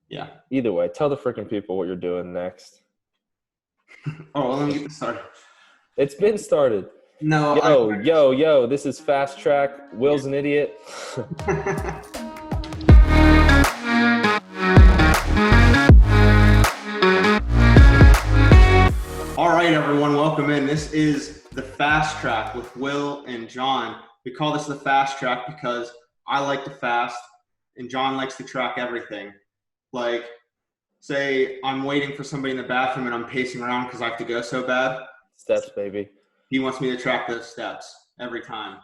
Yeah. Either way, tell the freaking people what you're doing next. Oh, well, let me get this started. It's been started. No, Yo, this is Fast Track. yeah. Will's an idiot. All right, everyone, welcome in. This is the Fast Track with Will and John. We call this the Fast Track because I like to fast and John likes to track everything. Like, say I'm waiting for somebody in the bathroom and I'm pacing around because I have to go so bad. Steps, baby. He wants me to track those steps every time.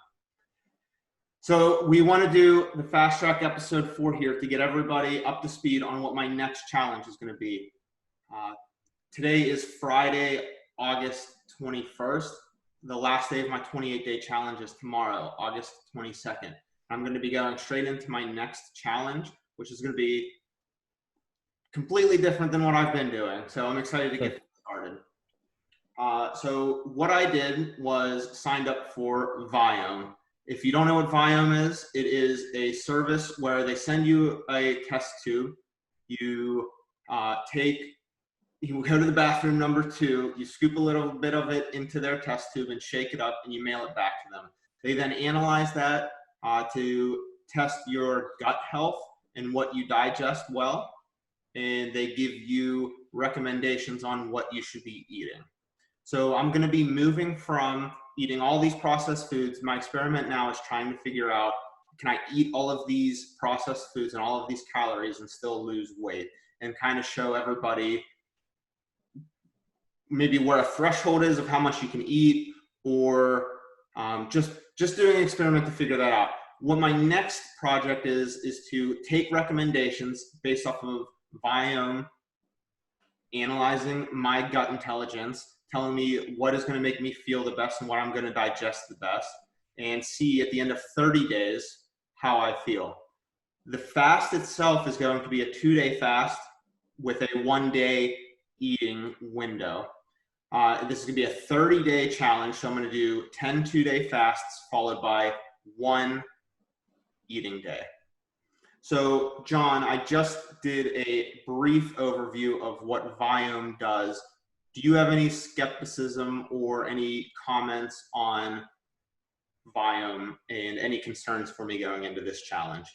So we want to do the Fast Track episode 4 here to get everybody up to speed on what my next challenge is going to be. Today is Friday, August 21st. The last day of my 28-day challenge is tomorrow, August 22nd. I'm going to be going straight into my next challenge, which is going to be completely different than what I've been doing. So I'm excited to get started. So what I did was signed up for Viome. If you don't know what Viome is, it is a service where they send you a test tube. You go to the bathroom number 2, you scoop a little bit of it into their test tube and shake it up, and you mail it back to them. They then analyze that to test your gut health and what you digest well, and they give you recommendations on what you should be eating. So I'm going to be moving from eating all these processed foods. My experiment now is trying to figure out, can I eat all of these processed foods and all of these calories and still lose weight, and kind of show everybody maybe where a threshold is of how much you can eat, or just doing an experiment to figure that out. What my next project is to take recommendations based off of Viome, analyzing my gut intelligence, telling me what is going to make me feel the best and what I'm going to digest the best, and see at the end of 30 days how I feel. The fast itself is going to be a 2-day fast with a 1-day eating window. This is going to be a 30-day challenge, so I'm going to do 10 2-day fasts followed by 1 eating day. So, John, I just did a brief overview of what Viome does. Do you have any skepticism or any comments on Viome and any concerns for me going into this challenge?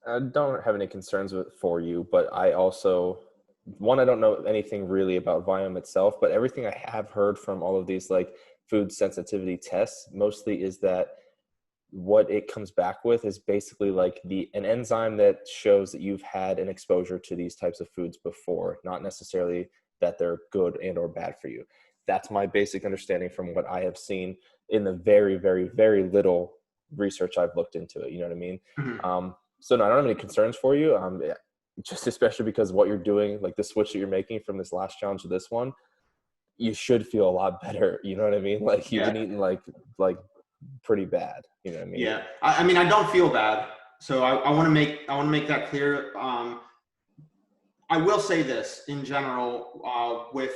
I don't have any concerns for you, but I also, I don't know anything really about Viome itself, but everything I have heard from all of these like food sensitivity tests mostly is that what it comes back with is basically like an enzyme that shows that you've had an exposure to these types of foods before, not necessarily that they're good and or bad for you. That's my basic understanding from what I have seen in the very, very, very little research I've looked into it. You know what I mean? Mm-hmm. So no, I don't have any concerns for you. Just especially because what you're doing, like the switch that you're making from this last challenge to this one, you should feel a lot better. You know what I mean? Like you've been eating like pretty bad. You know what I mean? Yeah. I mean, I don't feel bad. So I want to make that clear. I will say this in general, with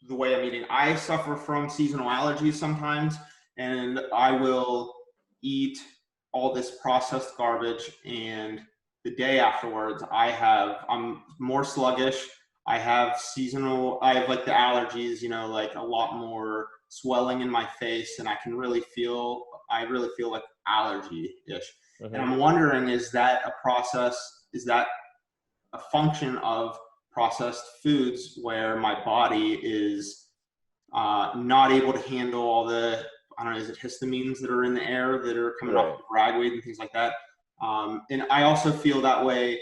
the way I'm eating, I suffer from seasonal allergies sometimes, and I will eat all this processed garbage, and the day afterwards I'm more sluggish. I have like the allergies, like a lot more swelling in my face, and I really feel like allergy-ish. Mm-hmm. And I'm wondering, is that a function of processed foods where my body is not able to handle all the, I don't know, is it histamines that are in the air that are coming off the ragweed and things like that? And I also feel that way,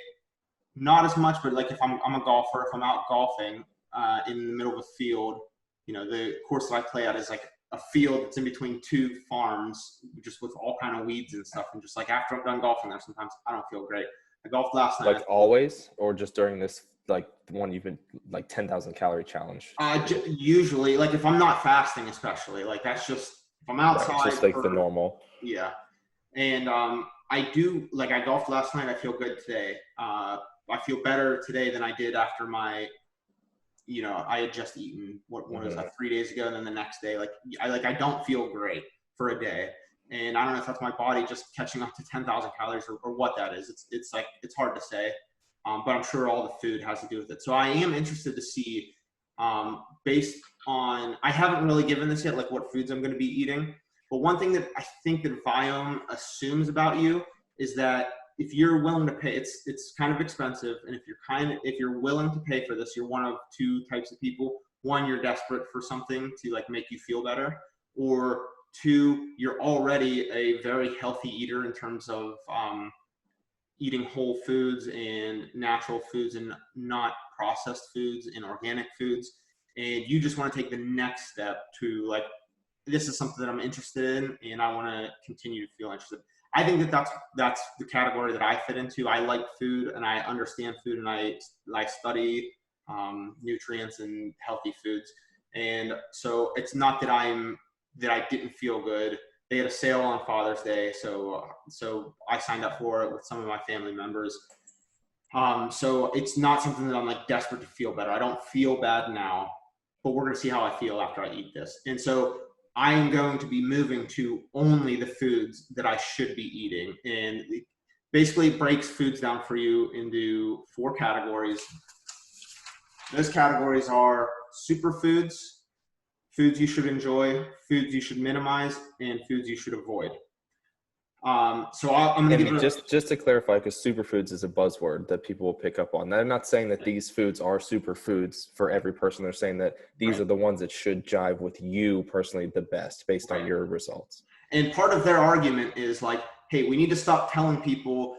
not as much, but like if I'm a golfer, if I'm out golfing in the middle of a field, the course that I play at is like a field that's in between 2 farms, just with all kind of weeds and stuff. And just like after I'm done golfing there, sometimes I don't feel great. I golfed last night. Like always, or just during this, like the one you've been like 10,000 calorie challenge? Usually, like if I'm not fasting, especially, like that's just, if I'm outside. Right, just like the normal. Yeah. And I golfed last night. I feel good today. I feel better today than I did after I had just eaten what was that 3 days ago, and then the next day, I don't feel great for a day. And I don't know if that's my body just catching up to 10,000 calories or what that is. It's hard to say. but I'm sure all the food has to do with it. So I am interested to see, based on, I haven't really given this yet, like what foods I'm going to be eating. But one thing that I think that Viome assumes about you is that if you're willing to pay, it's kind of expensive, and if you're willing to pay for this, you're one of two types of people. One, you're desperate for something to like make you feel better, or two, you're already a very healthy eater in terms of eating whole foods and natural foods and not processed foods and organic foods, and you just want to take the next step to like, this is something that I'm interested in and I want to continue to feel interested. I think that that's the category that I fit into. I like food and I understand food, and I study nutrients and healthy foods. And so it's not that I didn't feel good. They had a sale on Father's Day, so I signed up for it with some of my family members. So it's not something that I'm like desperate to feel better. I don't feel bad now, but we're gonna see how I feel after I eat this. And so I am going to be moving to only the foods that I should be eating, and it basically breaks foods down for you into 4 categories. Those categories are superfoods, foods you should enjoy, foods you should minimize, and foods you should avoid. So I'm going to give it just to clarify, because superfoods is a buzzword that people will pick up on. They're not saying that these foods are superfoods for every person. They're saying that these are the ones that should jive with you personally the best based on your results. And part of their argument is like, hey, we need to stop telling people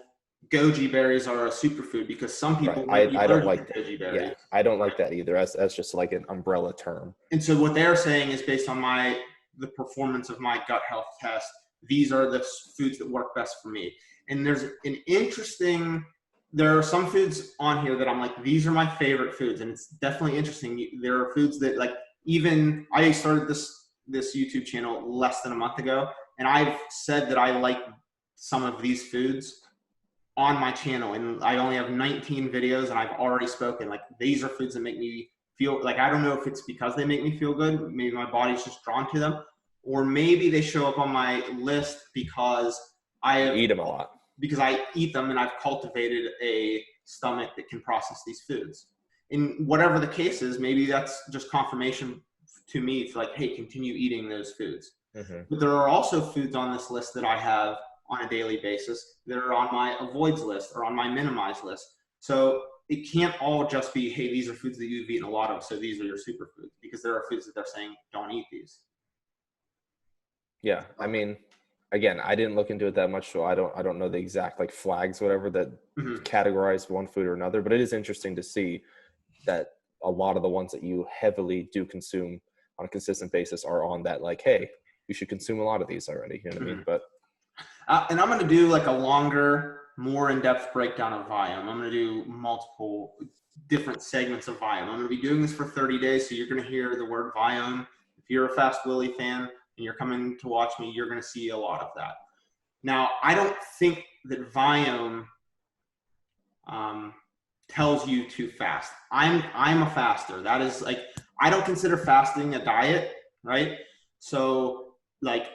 goji berries are a superfood, because some people I don't like that. Goji berries. Yeah, I don't like that either. As just like an umbrella term. And so what they're saying is, based on the performance of my gut health test, these are the foods that work best for me. And there are some foods on here that I'm like, these are my favorite foods. And it's definitely interesting. There are foods that, like, even I started this YouTube channel less than a month ago, and I've said that I like some of these foods on my channel, and I only have 19 videos, and I've already spoken, like, these are foods that make me feel like, I don't know if it's because they make me feel good. Maybe my body's just drawn to them, or maybe they show up on my list because I eat them a lot. Because I eat them and I've cultivated a stomach that can process these foods. And whatever the case is, maybe that's just confirmation to me to like, hey, continue eating those foods. Mm-hmm. But there are also foods on this list that I have on a daily basis that are on my avoids list or on my minimize list. So it can't all just be, hey, these are foods that you've eaten a lot of, so these are your superfoods, because there are foods that they're saying don't eat these. Yeah, I mean, again, I didn't look into it that much, so I don't know the exact like flags, whatever, that categorize one food or another. But it is interesting to see that a lot of the ones that you heavily do consume on a consistent basis are on that, like, hey, you should consume a lot of these already. You know what I mean? But and I'm going to do like a longer, more in-depth breakdown of Viome. I'm going to do multiple different segments of Viome. I'm going to be doing this for 30 days, so you're going to hear the word Viome. If you're a Fast Willy fan and you're coming to watch me, you're going to see a lot of that. Now, I don't think that Viome tells you to fast. I'm a faster. That is like, I don't consider fasting a diet, right? So like,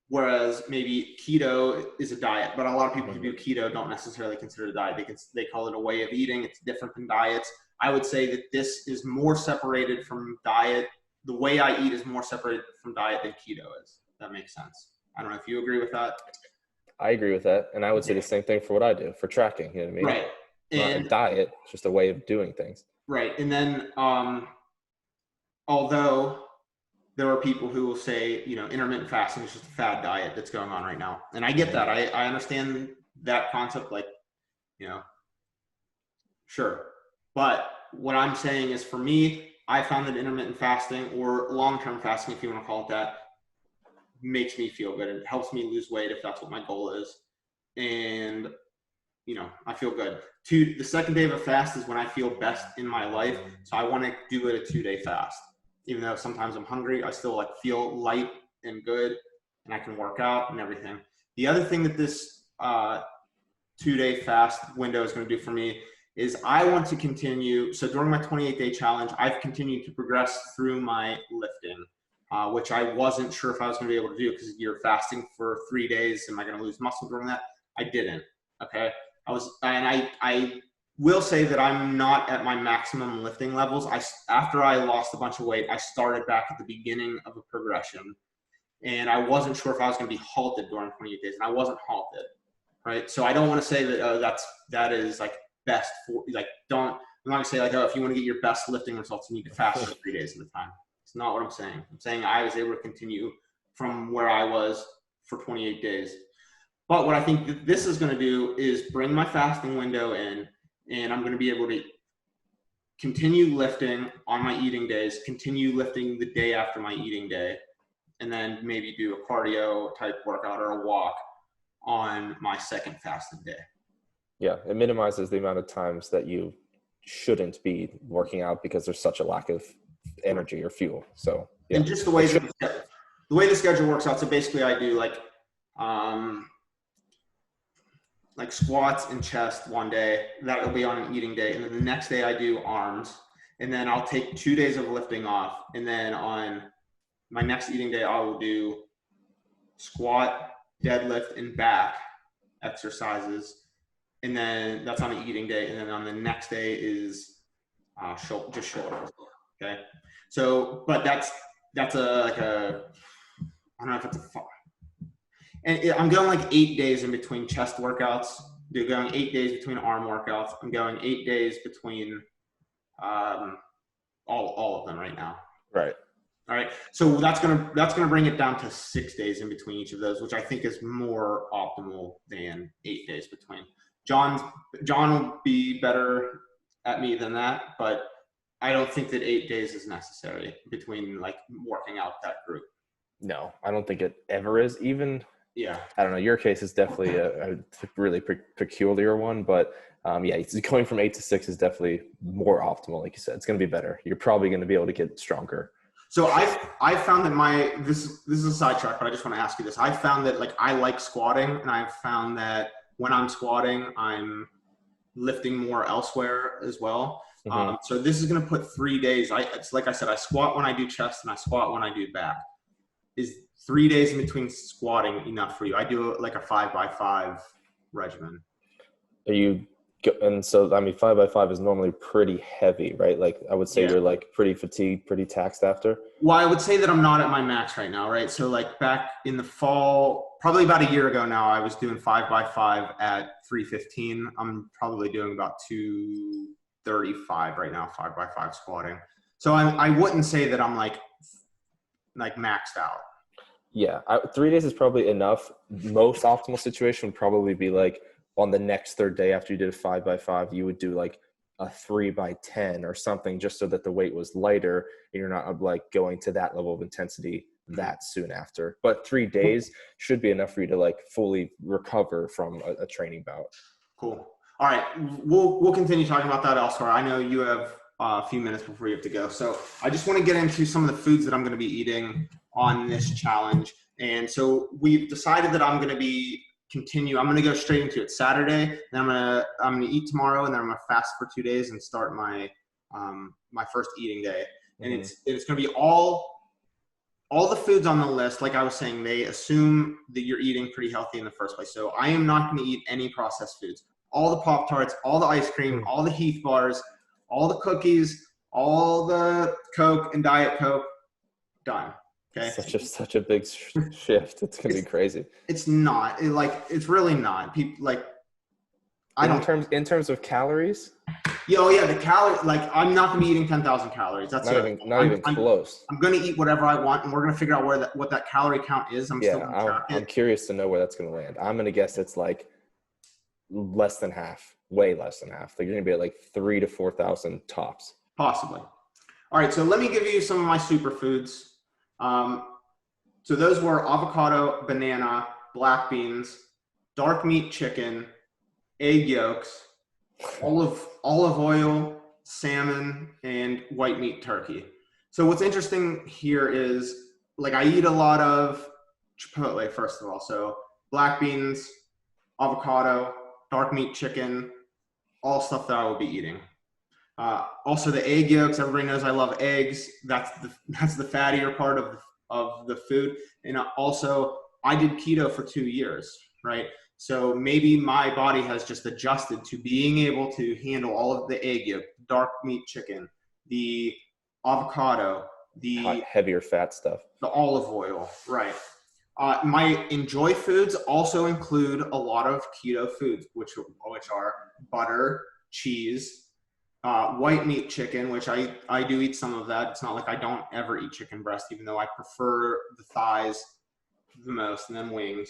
whereas maybe keto is a diet, but a lot of people who do keto don't necessarily consider it a diet. They call it a way of eating. It's different than diets. I would say that this is more separated from diet. The way I eat is more separated from diet than keto is. That makes sense. I don't know if you agree with that. I agree with that. And I would say the same thing for what I do for tracking. You know what I mean? Right. Not a diet, it's just a way of doing things. Right. And then, although there are people who will say, intermittent fasting is just a fad diet that's going on right now. And I get that. I understand that concept, like, sure. But what I'm saying is, for me, I found that intermittent fasting, or long-term fasting, if you want to call it that, makes me feel good. It helps me lose weight if that's what my goal is. And, I feel good. The second day of a fast is when I feel best in my life. So I want to do it a 2-day fast. Even though sometimes I'm hungry, I still feel light and good, and I can work out and everything. The other thing that this 2-day fast window is going to do for me is I want to continue. So during my 28-day challenge, I've continued to progress through my lifting, which I wasn't sure if I was going to be able to do, because you're fasting for 3 days. Am I going to lose muscle during that? I didn't. Okay. I will say that I'm not at my maximum lifting levels. After I lost a bunch of weight, I started back at the beginning of a progression, and I wasn't sure if I was going to be halted during 28 days, and I wasn't halted, right? So I don't want to say that that is like best for, like, I'm not going to say like, oh, if you want to get your best lifting results, you need to fast for 3 days at a time. It's not what I'm saying. I'm saying I was able to continue from where I was for 28 days. But what I think this is going to do is bring my fasting window in, and I'm going to be able to continue lifting on my eating days, continue lifting the day after my eating day, and then maybe do a cardio type workout or a walk on my second fasting day. Yeah, it minimizes the amount of times that you shouldn't be working out because there's such a lack of energy or fuel. So yeah. And just the way the schedule works out. So basically I do like squats and chest one day, that will be on an eating day. And then the next day I do arms, and then I'll take 2 days of lifting off. And then on my next eating day, I will do squat, deadlift, and back exercises. And then that's on an eating day. And then on the next day is just shoulders. Okay. So, but that's I don't know if it's and I'm going like 8 days in between chest workouts. They're going 8 days between arm workouts. I'm going 8 days between all of them right now. Right. All right. So that's gonna bring it down to 6 days in between each of those, which I think is more optimal than 8 days between. John will be better at me than that, but I don't think that 8 days is necessary between like working out that group. No, I don't think it ever is. Even, yeah, I don't know. Your case is definitely a really peculiar one, but yeah, going from 8 to 6 is definitely more optimal. Like you said, it's going to be better. You're probably going to be able to get stronger. So I found that this is a sidetrack, but I just want to ask you this. I found that like I like squatting, and I've found that when I'm squatting, I'm lifting more elsewhere as well. Mm-hmm. So this is going to put 3 days. It's like I said, I squat when I do chest and I squat when I do back. Is 3 days in between squatting enough for you? I do like a 5x5 regimen. And so, I mean, 5x5 is normally pretty heavy, right? Like I would say you're like pretty fatigued, pretty taxed after. Well, I would say that I'm not at my max right now, right? So like back in the fall, probably about a year ago now, I was doing 5x5 at 315. I'm probably doing about 235 right now, 5x5 squatting. So I wouldn't say that I'm like maxed out. Yeah, 3 days is probably enough. Most optimal situation would probably be like on the next third day after you did a 5x5, you would do like a 3x10 or something, just so that the weight was lighter and you're not like going to that level of intensity that soon after. But 3 days should be enough for you to like fully recover from a training bout. Cool. All right, we'll continue talking about that elsewhere. I know you have a few minutes before you have to go. So I just want to get into some of the foods that I'm going to be eating on this challenge. And so we've decided that I'm going to go straight into it Saturday. Then I'm going to eat tomorrow, and then I'm going to fast for 2 days and start my my first eating day. And it's going to be all the foods on the list. Like I was saying, they assume that you're eating pretty healthy in the first place. So I am not going to eat any processed foods. All the Pop-Tarts, all the ice cream, all the Heath Bars, all the cookies, all the Coke and Diet Coke, done. Okay. Such a big shift. It's gonna be crazy. It's not. It's really not. People like. In terms of calories. Yeah, the calorie. Like I'm not gonna be eating 10,000 calories. That's not even close. I'm gonna eat whatever I want, and we're gonna figure out what that calorie count is. I'm curious to know where that's gonna land. I'm gonna guess it's like less than half, way less than half. Like you're gonna be at like 3,000 to 4,000 tops. Possibly. All right, so let me give you some of my superfoods. So those were avocado, banana, black beans, dark meat chicken, egg yolks, olive oil, salmon, and white meat turkey. So what's interesting here is like I eat a lot of Chipotle, first of all. So black beans, avocado, dark meat chicken, all stuff that I will be eating. Also the egg yolks, everybody knows I love eggs. That's the fattier part of the food. And also I did keto for 2 years, right? So maybe my body has just adjusted to being able to handle all of the egg yolk, dark meat chicken, the avocado, the Heavier fat stuff. olive oil, right? My enjoy foods also include a lot of keto foods, which are butter, cheese, white meat chicken, which I do eat some of that. It's not like I don't ever eat chicken breast, even though I prefer the thighs the most, and then wings.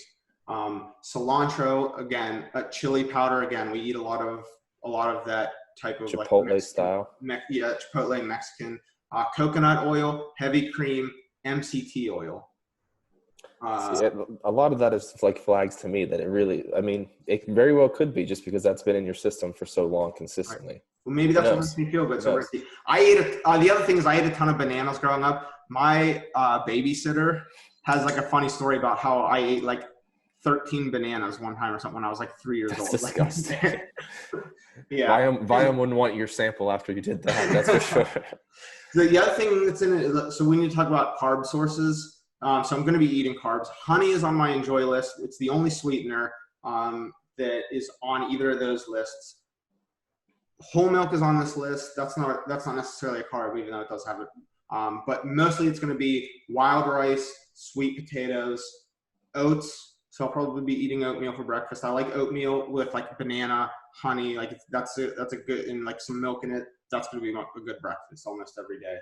Cilantro, again, chili powder, again, we eat a lot of that type of Chipotle like style. Chipotle Mexican. Coconut oil, heavy cream, MCT oil. See, a lot of that is like flags to me that it really, I mean, it very well could be just because that's been in your system for so long consistently. Right. Well, maybe that's what makes me feel good. So we're see. I ate the other thing is I ate a ton of bananas growing up. My babysitter has like a funny story about how I ate like 13 bananas one time or something when I was like 3 years old. Disgusting. Yeah. Viome wouldn't want your sample after you did that. That's for sure. The other thing that's in it, so we need to talk about carb sources. So I'm going to be eating carbs. Honey is on my enjoy list. It's the only sweetener that is on either of those lists. Whole milk is on this list. That's not necessarily a carb, even though it does have it. But mostly it's going to be wild rice, sweet potatoes, oats. So I'll probably be eating oatmeal for breakfast. I like oatmeal with like banana, honey. Like that's a good, and like some milk in it. That's going to be a good breakfast almost every day.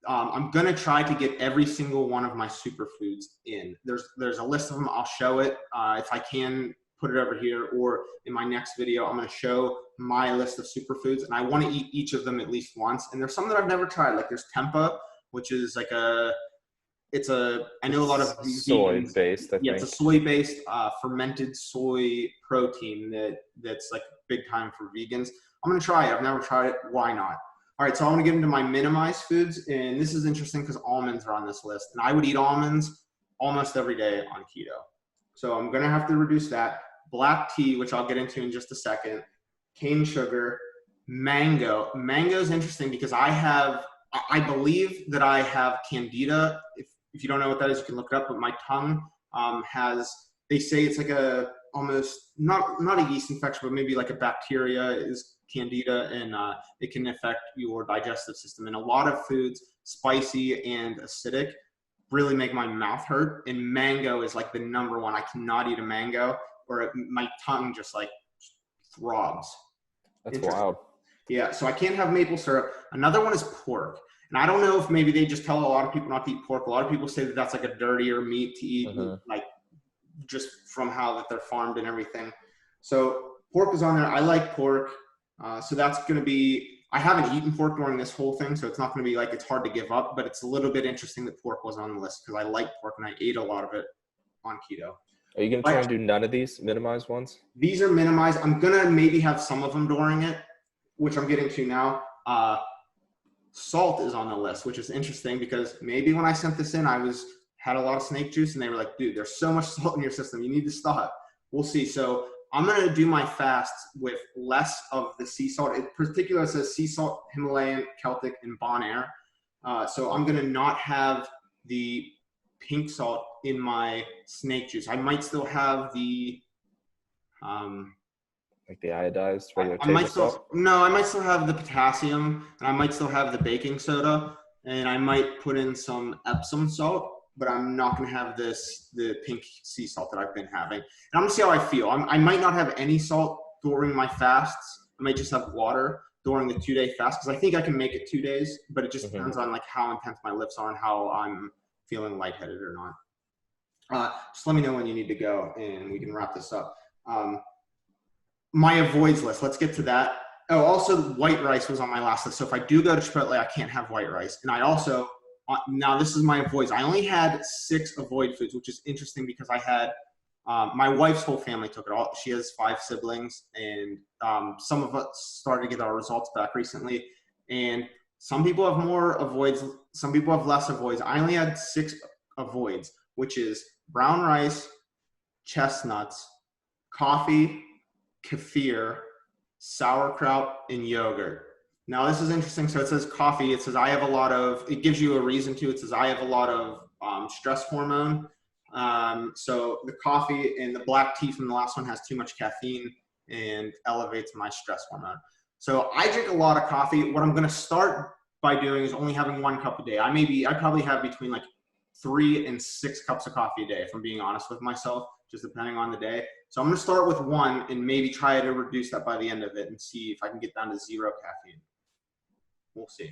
I'm going to try to get every single one of my superfoods in. There's a list of them. I'll show it if I can put it over here, or in my next video, I'm going to show my list of superfoods, and I want to eat each of them at least once. And there's some that I've never tried. Like there's tempeh, which is like I know a lot of soy based. Yeah, it's a soy based fermented soy protein that's like big time for vegans. I'm going to try it. I've never tried it. Why not? All right, so I want to get into my minimized foods, and this is interesting because almonds are on this list, and I would eat almonds almost every day on keto. So I'm going to have to reduce that. Black tea, which I'll get into in just a second, cane sugar, mango. Mango is interesting because I believe that I have candida. If you don't know what that is, you can look it up, but my tongue they say it's like almost not a yeast infection, but maybe like a bacteria is candida, and it can affect your digestive system. And a lot of foods, spicy and acidic, really make my mouth hurt. And mango is like the number one. I cannot eat a mango, or my tongue just like throbs. That's wild. Yeah, so I can't have maple syrup. Another one is pork. And I don't know if maybe they just tell a lot of people not to eat pork. A lot of people say that that's like a dirtier meat to eat, like just from how that they're farmed and everything. So pork is on there. I like pork. So that's going to be, I haven't eaten pork during this whole thing, so it's not going to be like it's hard to give up, but it's a little bit interesting that pork was on the list because I like pork and I ate a lot of it on keto. Are you going to try and do none of these minimized ones? These are minimized. I'm going to maybe have some of them during it, which I'm getting to now. Salt is on the list, which is interesting because maybe when I sent this in, had a lot of snake juice and they were like, dude, there's so much salt in your system. You need to stop. We'll see. So I'm going to do my fasts with less of the sea salt. In particular, it says sea salt, Himalayan, Celtic, and Bonaire. So I'm going to not have the pink salt in my snake juice. I might still have the like the iodized regular I might still have the potassium, and I might still have the baking soda, and I might put in some Epsom salt, but I'm not going to have the pink sea salt that I've been having. And I'm going to see how I feel. I might not have any salt during my fasts. I might just have water during the 2-day fast because I think I can make it 2 days, but it just depends on like how intense my lifts are and how I'm feeling lightheaded or not. Just let me know when you need to go and we can wrap this up. My avoids list, let's get to that. Oh, also white rice was on my last list. So if I do go to Chipotle, I can't have white rice. And I also, now this is my avoids. I only had 6 avoid foods, which is interesting because I had, my wife's whole family took it all. She has 5 siblings, and some of us started to get our results back recently. And some people have more avoids, some people have less avoids. I only had 6 avoids, which is brown rice, chestnuts, coffee, kefir, sauerkraut, and yogurt. Now this is interesting. So it says coffee. It says it gives you a reason to. It says I have a lot of stress hormone. So the coffee and the black tea from the last one has too much caffeine and elevates my stress hormone. So I drink a lot of coffee. What I'm going to start by doing is only having 1 cup a day. I probably have between like 3 and 6 cups of coffee a day, if I'm being honest with myself, just depending on the day. So I'm going to start with 1 and maybe try to reduce that by the end of it and see if I can get down to 0 caffeine. We'll see.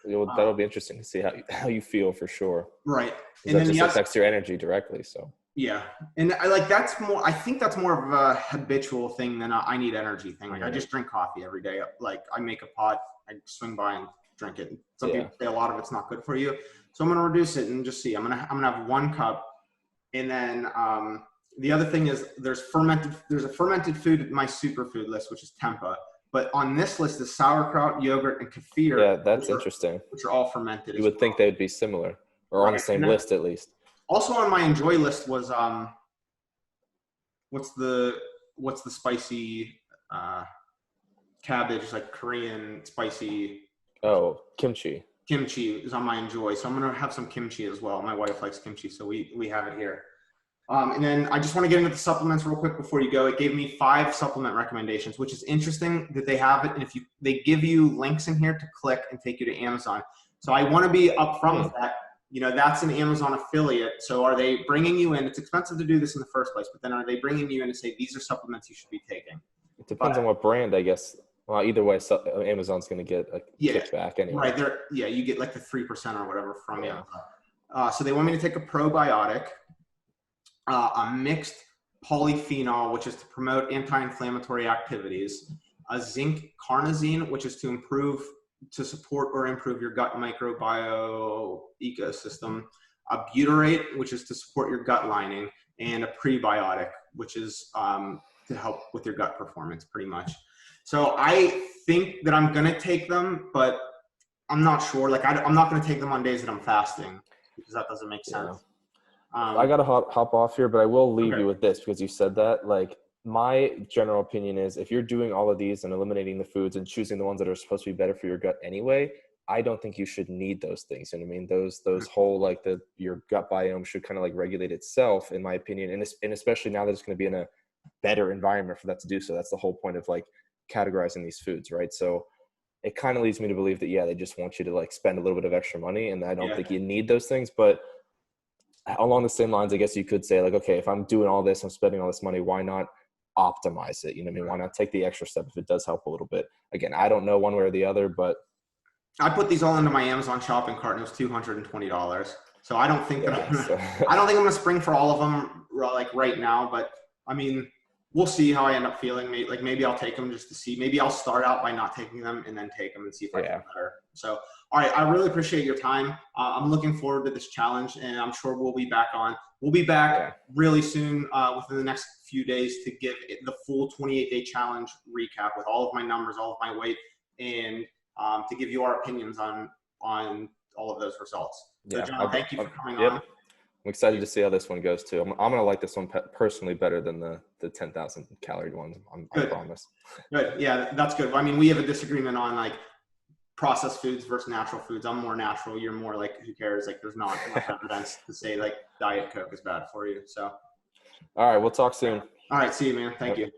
That'll be interesting to see how you feel for sure. Right. And that just affects your energy directly. So yeah. And I think that's more of a habitual thing than I need energy thing. Like I just drink coffee every day. Like I make a pot, I swing by and drink it. Some people say a lot of it's not good for you. So I'm going to reduce it and just see. I'm going to have 1 cup. And then the other thing is there's a fermented food in my superfood list, which is tempeh. But on this list is sauerkraut, yogurt, and kefir. Yeah, that's interesting. Which are all fermented. You would think they would be similar, or on the same list at least. Also on my enjoy list was what's the spicy cabbage, like Korean spicy. Oh, kimchi. Kimchi is on my enjoy, so I'm gonna have some kimchi as well. My wife likes kimchi, so we have it here. And then I just want to get into the supplements real quick before you go. It gave me 5 supplement recommendations, which is interesting that they have it. And they give you links in here to click and take you to Amazon. So I want to be upfront with that. You know, that's an Amazon affiliate. So are they bringing you in? It's expensive to do this in the first place, but then are they bringing you in to say, these are supplements you should be taking? It depends on what brand, I guess. Well, either way, Amazon's going to get a kickback anyway. Right. You get like the 3% or whatever from Amazon. So they want me to take a probiotic. A mixed polyphenol, which is to promote anti-inflammatory activities, a zinc carnosine, which is to support or improve your gut microbiome ecosystem, a butyrate, which is to support your gut lining, and a prebiotic, which is to help with your gut performance pretty much. So I think that I'm going to take them, but I'm not sure. Like I'm not going to take them on days that I'm fasting because that doesn't make sense. Yeah. I got to hop off here, but I will leave you with this because you said that. Like, my general opinion is if you're doing all of these and eliminating the foods and choosing the ones that are supposed to be better for your gut anyway, I don't think you should need those things. You know what I mean? Those whole, like, your gut biome should kind of like regulate itself, in my opinion. And especially now that it's going to be in a better environment for that to do so. That's the whole point of like categorizing these foods, right? So it kind of leads me to believe that, they just want you to like spend a little bit of extra money. And I don't think you need those things, but along the same lines, I guess you could say like, okay, if I'm doing all this, I'm spending all this money, why not optimize it? You know what I mean? Why not take the extra step if it does help a little bit? Again, I don't know one way or the other, but I put these all into my Amazon shopping cart and it was $220. So I don't think that I don't think I'm gonna spring for all of them like right now, but I mean, we'll see how I end up feeling. Maybe I'll take them just to see. Maybe I'll start out by not taking them and then take them and see if I feel better. So, all right, I really appreciate your time. I'm looking forward to this challenge, and I'm sure we'll be back on. We'll be back really soon within the next few days to give the full 28-day challenge recap with all of my numbers, all of my weight, and to give you our opinions on all of those results. So, John, thank you for coming on. I'm excited to see how this one goes too. I'm going to like this one personally better than the 10,000 calorie ones. I promise. Good. Yeah, that's good. I mean, we have a disagreement on like processed foods versus natural foods. I'm more natural. You're more like, who cares? Like there's not enough evidence to say like Diet Coke is bad for you. So. All right. We'll talk soon. All right. See you, man. Thank you.